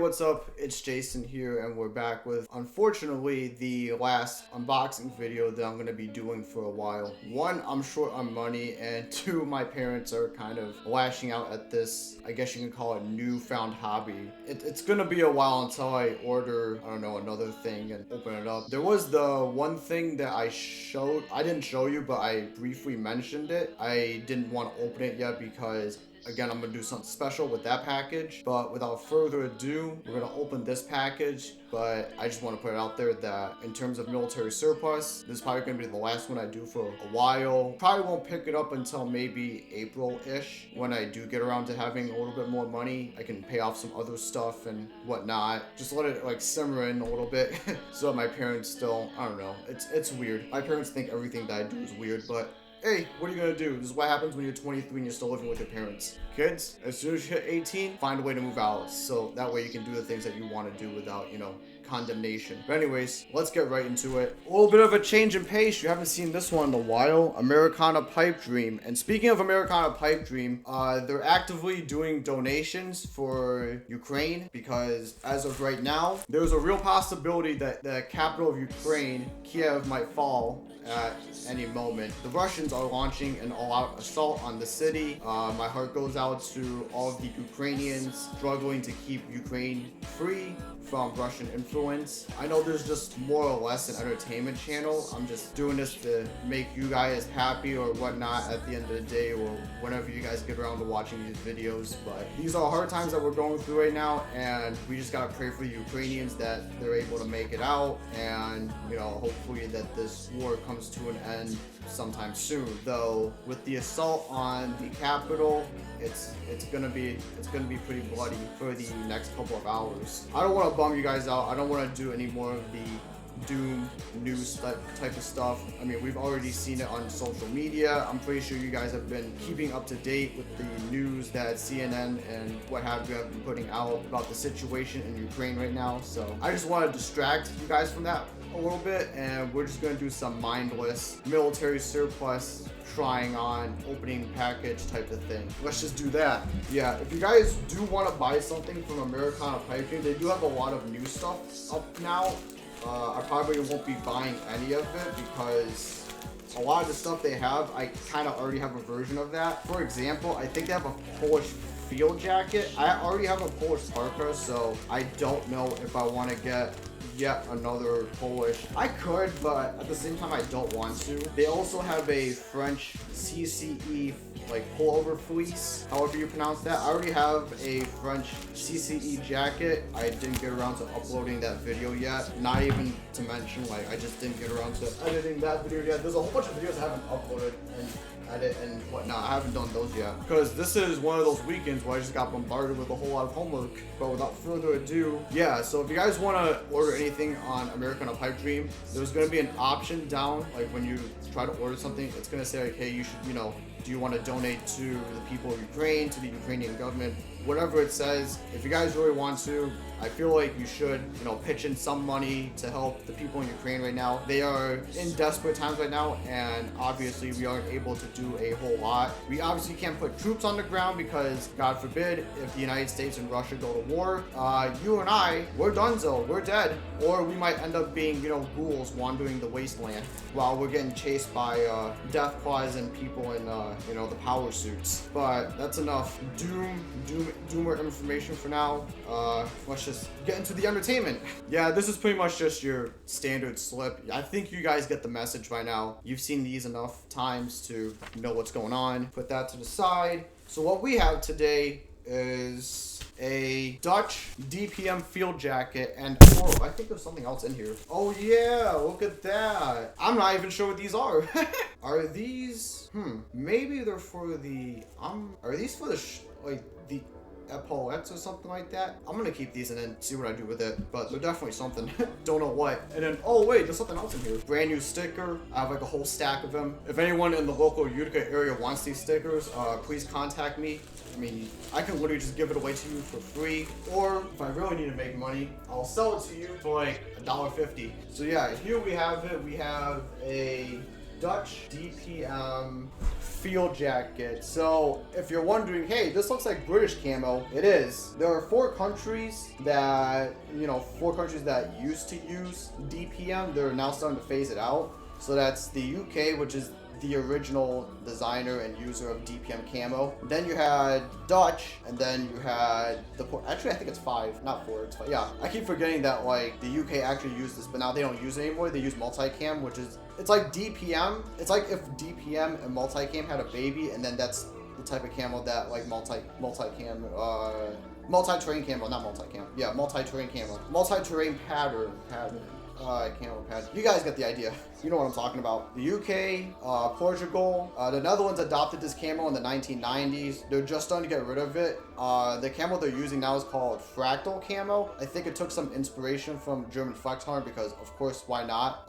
what's up? It's Jason here, and we're back with, unfortunately, the last unboxing video that I'm going to be doing for a while. One, I'm short on money, and two, my parents are kind of lashing out at this, I guess you can call it, newfound hobby. It's going to be a while until I order, I don't know, another thing and open it up. There was the one thing that I didn't show you, but I briefly mentioned it. I didn't want to open it yet because again, I'm gonna do something special with that package. But without further ado, we're gonna open this package. But I just want to put it out there that in terms of military surplus, this is probably gonna be the last one I do for a while. Probably won't pick it up until maybe April-ish, when I do get around to having a little bit more money. I can pay off some other stuff and whatnot. Just let it like simmer in a little bit so that my parents still, I don't know. It's weird. My parents think everything that I do is weird, but hey, what are you gonna do? This is what happens when you're 23 and you're still living with your parents. Kids, as soon as you hit 18, find a way to move out. So that way you can do the things that you want to do without, condemnation. But anyways, let's get right into it. A little bit of a change in pace. You haven't seen this one in a while. Americana Pipedream. And speaking of Americana Pipedream, they're actively doing donations for Ukraine because as of right now, there's a real possibility that the capital of Ukraine, Kiev, might fall at any moment. The Russians are launching an all-out assault on the city. My heart goes out to all of the Ukrainians struggling to keep Ukraine free from Russian influence. I know there's just more or less an entertainment channel. I'm just doing this to make you guys happy or whatnot at the end of the day, or whenever you guys get around to watching these videos. But these are hard times that we're going through right now, and we just gotta pray for the Ukrainians that they're able to make it out, and hopefully that this war comes to an end sometime soon. Though with the assault on the capital, it's gonna be pretty bloody for the next couple of hours. I don't want to bum you guys out. I don't want to do any more of the doom news type of stuff. I mean, we've already seen it on social media. I'm pretty sure you guys have been keeping up to date with the news that CNN and what have you have been putting out about the situation in Ukraine right now. So I just want to distract you guys from that a little bit, and we're just going to do some mindless military surplus trying on opening package type of thing. Let's just do that. Yeah, if you guys do want to buy something from Americana Pipedream, they do have a lot of new stuff up now. I probably won't be buying any of it because a lot of the stuff they have, I kind of already have a version of that. For example, I think they have a Polish field jacket. I already have a Polish parka, so I don't know if I want to get yet another Polish. I could, but at the same time I don't want to. They also have a French CCE pullover fleece, however you pronounce that. I already have a French CCE jacket. I didn't get around to uploading that video yet. Not even to mention, I just didn't get around to editing that video yet. There's a whole bunch of videos I haven't uploaded and edit and whatnot. I haven't done those yet because this is one of those weekends where I just got bombarded with a whole lot of homework. But without further ado, yeah, so if you guys want to order anything on Americana Pipedream, there's going to be an option down, when you try to order something, it's going to say hey, you should, do you want to donate to the people of Ukraine, to the Ukrainian government, whatever it says. If you guys really want to, I feel like you should, pitch in some money to help the people in Ukraine right now. They are in desperate times right now, and obviously we aren't able to do a whole lot. We obviously can't put troops on the ground because, God forbid, if the United States and Russia go to war, you and I, we're donezo, we're dead. Or we might end up being, ghouls wandering the wasteland while we're getting chased by death claws and people in, the power suits. But that's enough doomer information for now. Let's just get into the entertainment. Yeah, this is pretty much just your standard slip. I think you guys get the message by now. You've seen these enough times to know what's going on. Put that to the side. So what we have today is a Dutch DPM field jacket and I think there's something else in here. Oh yeah, look at that. I'm not even sure what these are. Are these maybe they're for the are these for the the epaulettes or something like that? I'm gonna keep these and then see what I do with it, but they're definitely something. Don't know what. And then, oh wait, there's something else in here. Brand new sticker. I have a whole stack of them. If anyone in the local Utica area wants these stickers, please contact me. I mean, I can literally just give it away to you for free, or if I really need to make money, I'll sell it to you for $1.50. So yeah, here we have it. We have a Dutch DPM field jacket. So if you're wondering, hey, this looks like British camo, it is. There are four countries that used to use DPM. They're now starting to phase it out. So that's the UK, which is the original designer and user of DPM camo. Then you had Dutch, and then you had actually I think it's 5, not 4, it's 5. Yeah, I keep forgetting that like the UK actually used this, but now they don't use it anymore. They use multicam, which is, it's like DPM. It's like if DPM and multicam had a baby, and then that's the type of camo that like multi-terrain camo, not multicam. Yeah, multi-terrain camo. Multi-terrain pattern. Camo pattern. You guys get the idea. You know what I'm talking about. The UK, Portugal, the Netherlands adopted this camo in the 1990s. They're just starting to get rid of it. The camo they're using now is called fractal camo. I think it took some inspiration from German flex harm because, of course, why not?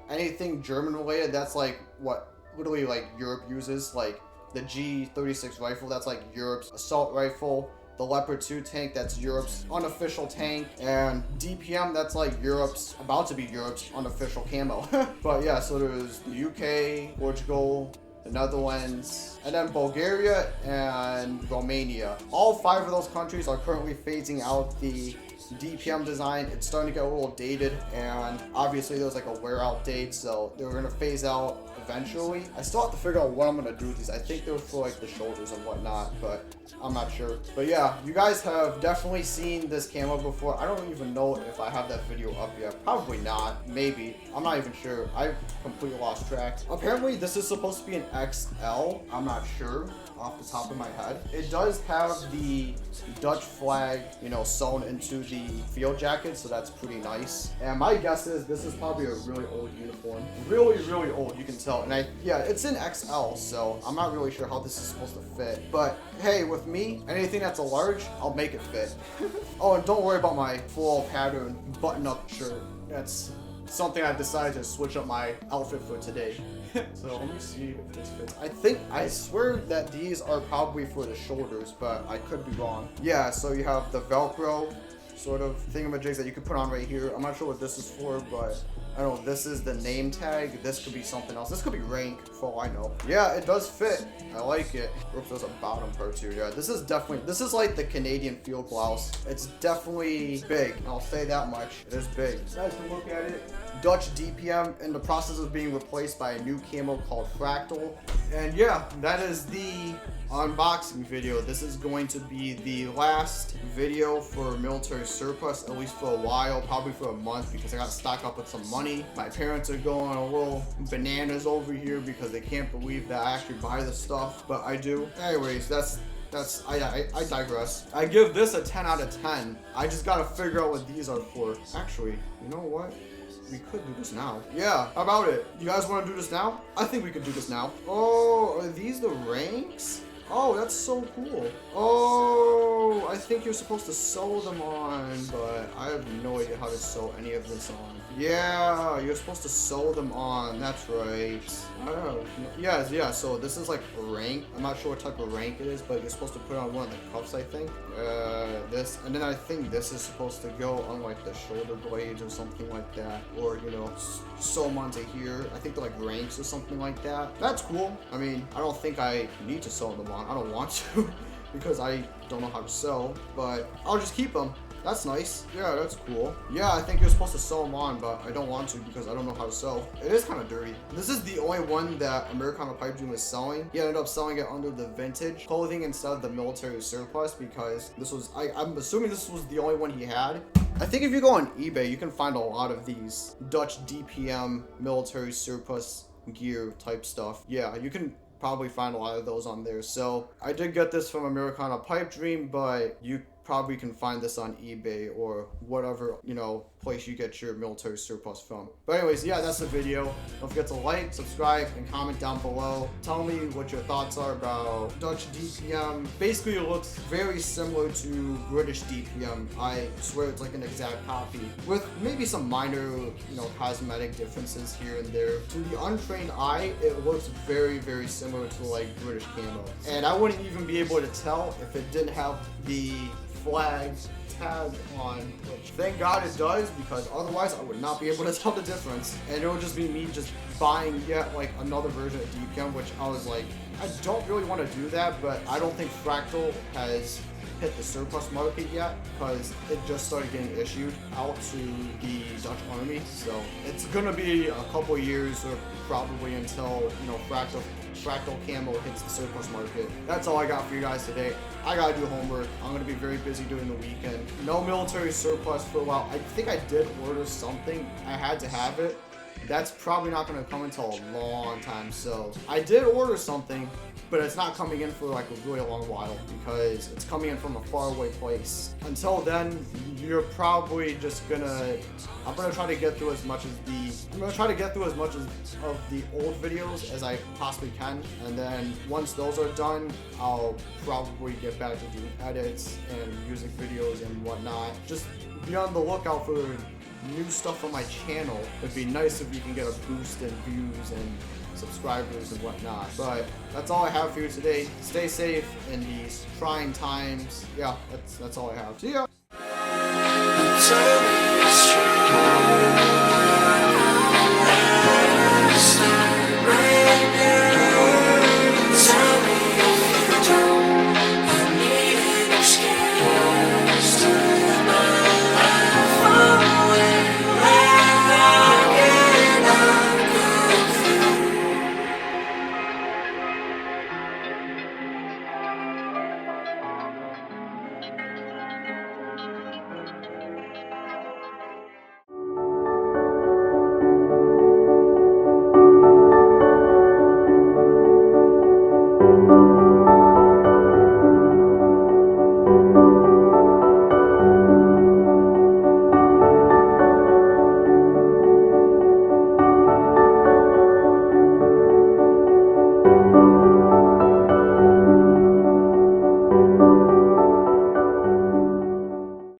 Anything German related, that's like what literally like Europe uses. Like the G36 rifle, that's like Europe's assault rifle. The Leopard 2 tank, that's Europe's unofficial tank, and DPM, that's like about to be Europe's unofficial camo. But yeah, so there's the UK, Portugal, the Netherlands, and then Bulgaria and Romania. All 5 of those countries are currently phasing out the DPM design. It's starting to get a little dated, and obviously there's like a wear out date, so they're gonna phase out eventually. I still have to figure out what I'm gonna do with these. I think they're for like the shoulders and whatnot, but I'm not sure. But yeah, you guys have definitely seen this camo before. I don't even know if I have that video up yet. Probably not. Maybe. I'm not even sure. I completely lost track. Apparently this is supposed to be an XL. I'm not sure off the top of my head. It does have the Dutch flag, you know, sewn into the field jacket, so that's pretty nice. And my guess is this is probably a really old uniform. Really, really old, you can tell. And yeah, it's in XL, so I'm not really sure how this is supposed to fit. But hey, with me, anything that's a large, I'll make it fit. Oh, and don't worry about my full pattern button-up shirt. That's something I decided to switch up my outfit for today. So let me see if this fits. I swear that these are probably for the shoulders, but I could be wrong. Yeah, so you have the Velcro sort of thingamajigs that you could put on right here. I'm not sure what this is for, but I don't know. This is the name tag. This could be something else. This could be rank for all I know. Yeah, it does fit. I like it. Oops, there's a bottom part too. Yeah, this is like the Canadian field blouse. It's definitely big. I'll say that much. It is big. You guys can look at it. Dutch DPM in the process of being replaced by a new camo called Fractal. And yeah, that is the unboxing video. This is going to be the last video for military surplus, at least for a while, probably for a month, because I got to stock up with some money. My parents are going a little bananas over here because they can't believe that I actually buy this stuff, but I do. Anyways, I digress. I give this a 10 out of 10. I just gotta figure out what these are for. Actually, you know what? We could do this now. Yeah, how about it? You guys want to do this now? I think we could do this now. Oh, are these the ranks? Oh, that's so cool. Oh, I think you're supposed to sew them on, but I have no idea how to sew any of this on. Yeah, you're supposed to sew them on. That's right. Oh, yeah, so this is like a rank. I'm not sure what type of rank it is, but you're supposed to put on one of the cuffs, I think. This, and then I think this is supposed to go on like the shoulder blades or something like that. Or, you know, sew them onto here. I think they're like ranks or something like that. That's cool. I mean, I don't think I need to sew them on. I don't want to because I don't know how to sew, but I'll just keep them. That's nice. Yeah, that's cool. Yeah, I think you're supposed to sew them on, but I don't want to because I don't know how to sew. It is kind of dirty. This is the only one that Americana Pipedream was selling. He ended up selling it under the vintage clothing instead of the military surplus because this was, I'm assuming this was the only one he had. I think if you go on eBay, you can find a lot of these Dutch DPM military surplus gear type stuff. Yeah, you can probably find a lot of those on there. So I did get this from Americana Pipedream, but you probably can find this on eBay or whatever, you know, place you get your military surplus from. But anyways, yeah, that's the video. Don't forget to like, subscribe, and comment down below. Tell me what your thoughts are about Dutch DPM. Basically, it looks very similar to British DPM. I swear it's like an exact copy with maybe some minor, you know, cosmetic differences here and there. To the untrained eye, it looks very, very similar to like British camo. And I wouldn't even be able to tell if it didn't have the flag tag on, which thank God it does, because otherwise I would not be able to tell the difference. And it would just be me just buying yet like another version of DPM, which I was like, I don't really want to do that, but I don't think Fractal has hit the surplus market yet, because it just started getting issued out to the Dutch Army. So it's gonna be a couple years, or probably until, you know, Fractal camo hits the surplus market. That's all I got for you guys today. I gotta do homework. I'm gonna be very busy during the weekend. No military surplus for a while. I think I did order something. I had to have it. That's probably not going to come until a long time. So I did order something, but it's not coming in for like a really long while, because it's coming in from a faraway place. Until then, you're probably just I'm gonna try to get through as much of the old videos as I possibly can, and then once those are done, I'll probably get back to doing edits and music videos and whatnot. Just be on the lookout for new stuff on my channel. It'd be nice if you can get a boost in views and subscribers and whatnot. But that's all I have for you today. Stay safe in these trying times. Yeah, that's all I have. See ya.